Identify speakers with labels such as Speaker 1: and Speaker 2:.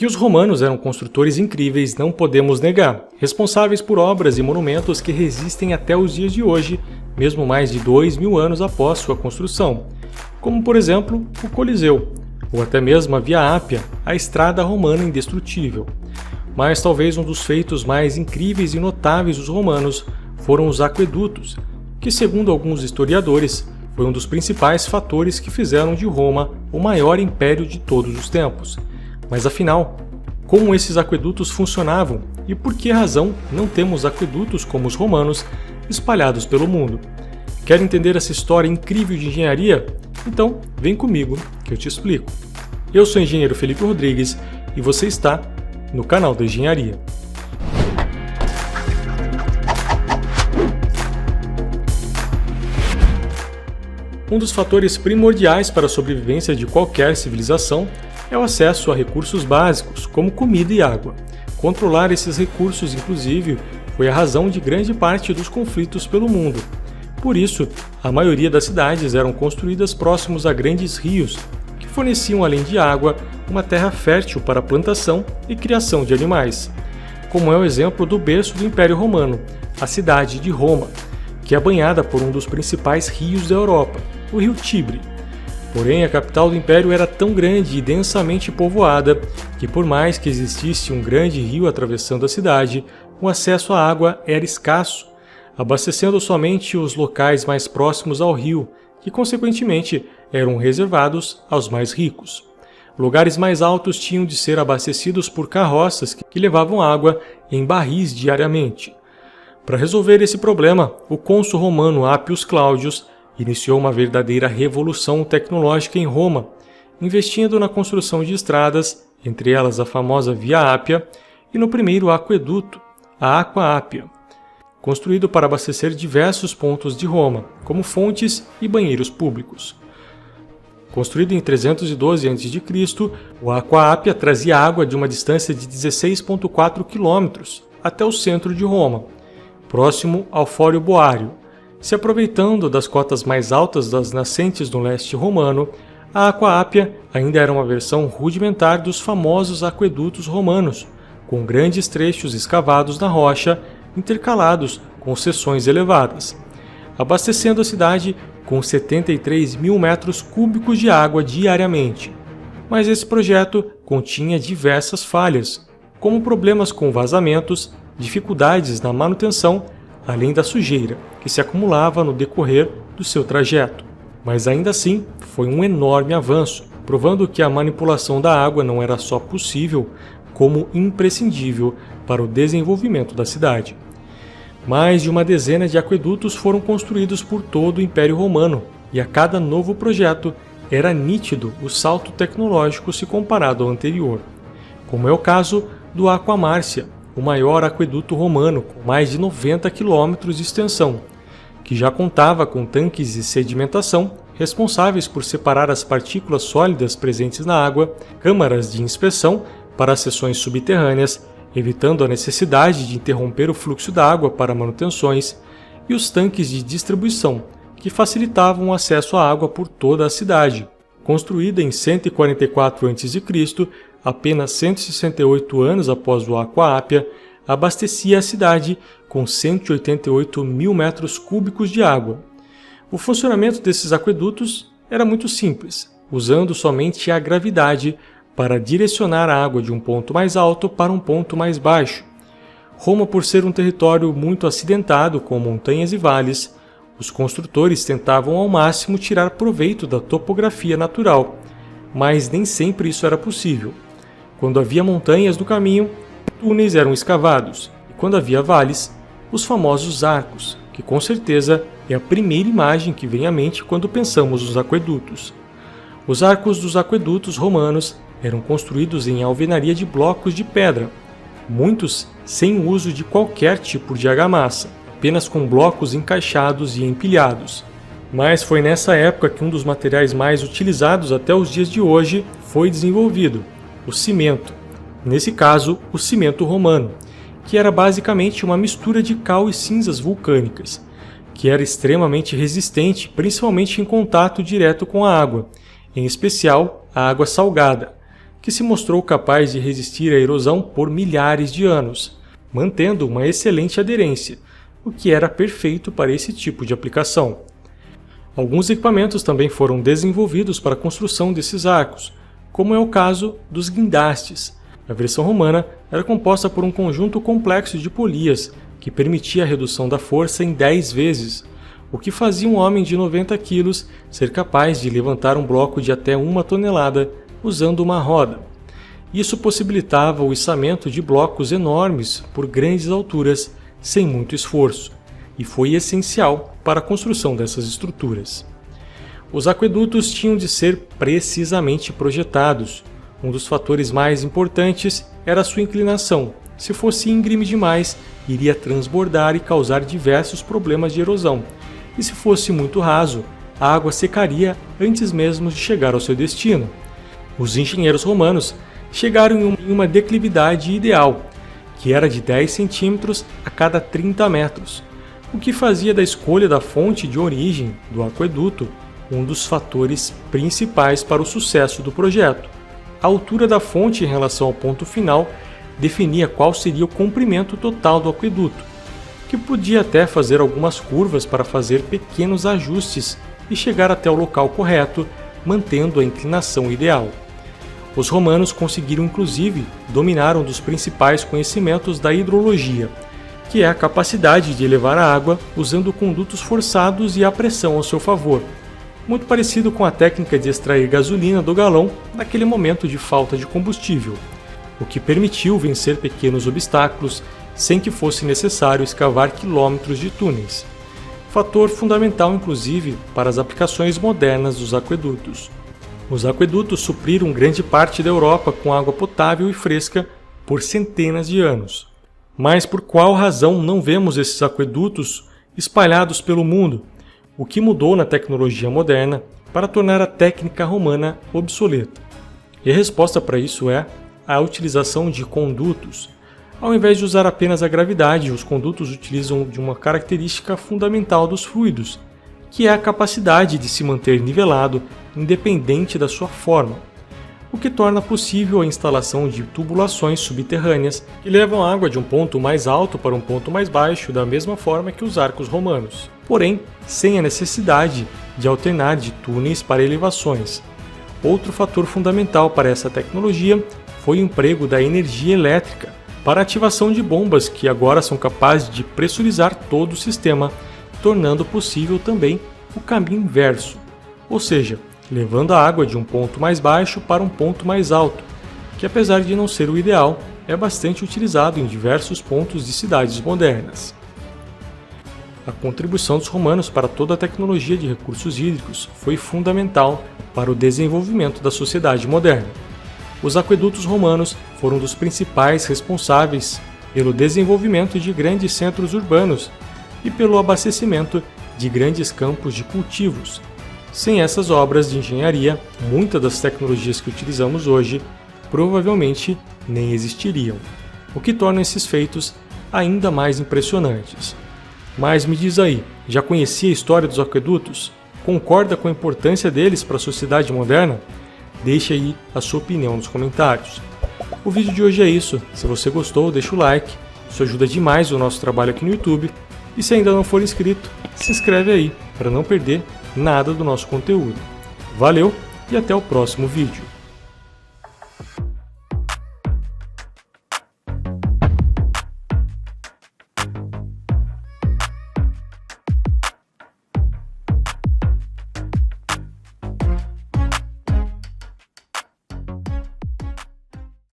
Speaker 1: Que os romanos eram construtores incríveis não podemos negar, responsáveis por obras e monumentos que resistem até os dias de hoje, mesmo mais de 2000 anos após sua construção, como por exemplo o Coliseu, ou até mesmo a Via Ápia, a estrada romana indestrutível. Mas talvez um dos feitos mais incríveis e notáveis dos romanos foram os aquedutos, que segundo alguns historiadores, foi um dos principais fatores que fizeram de Roma o maior império de todos os tempos. Mas afinal, como esses aquedutos funcionavam e por que razão não temos aquedutos como os romanos espalhados pelo mundo? Quer entender essa história incrível de engenharia? Então, vem comigo que eu te explico. Eu sou o engenheiro Felipe Rodrigues e você está no canal da Engenharia. Um dos fatores primordiais para a sobrevivência de qualquer civilização é o acesso a recursos básicos, como comida e água. Controlar esses recursos, inclusive, foi a razão de grande parte dos conflitos pelo mundo. Por isso, a maioria das cidades eram construídas próximos a grandes rios, que forneciam, além de água, uma terra fértil para a plantação e criação de animais. Como é o exemplo do berço do Império Romano, a cidade de Roma, que é banhada por um dos principais rios da Europa, o rio Tibre. Porém, a capital do Império era tão grande e densamente povoada que, por mais que existisse um grande rio atravessando a cidade, o acesso à água era escasso, abastecendo somente os locais mais próximos ao rio, que consequentemente eram reservados aos mais ricos. Lugares mais altos tinham de ser abastecidos por carroças que levavam água em barris diariamente. Para resolver esse problema, o cônsul romano Appius Claudius iniciou uma verdadeira revolução tecnológica em Roma, investindo na construção de estradas, entre elas a famosa Via Ápia, e no primeiro aqueduto, a Aqua Appia, construído para abastecer diversos pontos de Roma, como fontes e banheiros públicos. Construído em 312 a.C., o Aqua Appia trazia água de uma distância de 16,4 km até o centro de Roma, próximo ao Fórum Boário. Se aproveitando das cotas mais altas das nascentes no leste romano, a Aqua Appia ainda era uma versão rudimentar dos famosos aquedutos romanos, com grandes trechos escavados na rocha, intercalados com seções elevadas, abastecendo a cidade com 73 mil metros cúbicos de água diariamente. Mas esse projeto continha diversas falhas, como problemas com vazamentos, dificuldades na manutenção, além da sujeira, que se acumulava no decorrer do seu trajeto. Mas ainda assim, foi um enorme avanço, provando que a manipulação da água não era só possível, como imprescindível para o desenvolvimento da cidade. Mais de uma dezena de aquedutos foram construídos por todo o Império Romano, e a cada novo projeto era nítido o salto tecnológico se comparado ao anterior, como é o caso do Aqua Márcia, o maior aqueduto romano, com mais de 90 quilômetros de extensão, que já contava com tanques de sedimentação responsáveis por separar as partículas sólidas presentes na água, câmaras de inspeção para as seções subterrâneas, evitando a necessidade de interromper o fluxo da água para manutenções, e os tanques de distribuição, que facilitavam o acesso à água por toda a cidade. Construída em 144 a.C., apenas 168 anos após o Aqua Appia, abastecia a cidade com 188 mil metros cúbicos de água. O funcionamento desses aquedutos era muito simples, usando somente a gravidade para direcionar a água de um ponto mais alto para um ponto mais baixo. Roma, por ser um território muito acidentado com montanhas e vales, os construtores tentavam ao máximo tirar proveito da topografia natural, mas nem sempre isso era possível. Quando havia montanhas no caminho, túneis eram escavados, e quando havia vales, os famosos arcos, que com certeza é a primeira imagem que vem à mente quando pensamos nos aquedutos. Os arcos dos aquedutos romanos eram construídos em alvenaria de blocos de pedra, muitos sem uso de qualquer tipo de argamassa, apenas com blocos encaixados e empilhados. Mas foi nessa época que um dos materiais mais utilizados até os dias de hoje foi desenvolvido, o cimento. Nesse caso, o cimento romano, que era basicamente uma mistura de cal e cinzas vulcânicas, que era extremamente resistente, principalmente em contato direto com a água, em especial a água salgada, que se mostrou capaz de resistir à erosão por milhares de anos, mantendo uma excelente aderência, o que era perfeito para esse tipo de aplicação. Alguns equipamentos também foram desenvolvidos para a construção desses arcos, como é o caso dos guindastes. A versão romana era composta por um conjunto complexo de polias que permitia a redução da força em 10 vezes, o que fazia um homem de 90 kg ser capaz de levantar um bloco de até 1 tonelada usando uma roda. Isso possibilitava o içamento de blocos enormes por grandes alturas sem muito esforço, e foi essencial para a construção dessas estruturas. Os aquedutos tinham de ser precisamente projetados. Um dos fatores mais importantes era a sua inclinação. Se fosse íngreme demais, iria transbordar e causar diversos problemas de erosão. E se fosse muito raso, a água secaria antes mesmo de chegar ao seu destino. Os engenheiros romanos chegaram em uma declividade ideal, que era de 10 centímetros a cada 30 metros, o que fazia da escolha da fonte de origem do aqueduto um dos fatores principais para o sucesso do projeto. A altura da fonte em relação ao ponto final definia qual seria o comprimento total do aqueduto, que podia até fazer algumas curvas para fazer pequenos ajustes e chegar até o local correto, mantendo a inclinação ideal. Os romanos conseguiram inclusive dominar um dos principais conhecimentos da hidrologia, que é a capacidade de elevar a água usando condutos forçados e a pressão ao seu favor, muito parecido com a técnica de extrair gasolina do galão naquele momento de falta de combustível, o que permitiu vencer pequenos obstáculos sem que fosse necessário escavar quilômetros de túneis. Fator fundamental, inclusive, para as aplicações modernas dos aquedutos. Os aquedutos supriram grande parte da Europa com água potável e fresca por centenas de anos. Mas por qual razão não vemos esses aquedutos espalhados pelo mundo? O que mudou na tecnologia moderna para tornar a técnica romana obsoleta? E a resposta para isso é a utilização de condutos. Ao invés de usar apenas a gravidade, os condutos utilizam de uma característica fundamental dos fluidos, que é a capacidade de se manter nivelado independente da sua forma, o que torna possível a instalação de tubulações subterrâneas que levam água de um ponto mais alto para um ponto mais baixo da mesma forma que os arcos romanos, porém sem a necessidade de alternar de túneis para elevações. Outro fator fundamental para essa tecnologia foi o emprego da energia elétrica para a ativação de bombas que agora são capazes de pressurizar todo o sistema, tornando possível também o caminho inverso, ou seja, levando a água de um ponto mais baixo para um ponto mais alto, que apesar de não ser o ideal, é bastante utilizado em diversos pontos de cidades modernas. A contribuição dos romanos para toda a tecnologia de recursos hídricos foi fundamental para o desenvolvimento da sociedade moderna. Os aquedutos romanos foram dos principais responsáveis pelo desenvolvimento de grandes centros urbanos e pelo abastecimento de grandes campos de cultivos. Sem essas obras de engenharia, muitas das tecnologias que utilizamos hoje provavelmente nem existiriam, o que torna esses feitos ainda mais impressionantes. Mas me diz aí, já conhecia a história dos aquedutos? Concorda com a importância deles para a sociedade moderna? Deixe aí a sua opinião nos comentários. O vídeo de hoje é isso. Se você gostou, deixa o like. Isso ajuda demais o nosso trabalho aqui no YouTube. E se ainda não for inscrito, se inscreve aí para não perder nada do nosso conteúdo. Valeu e até o próximo vídeo.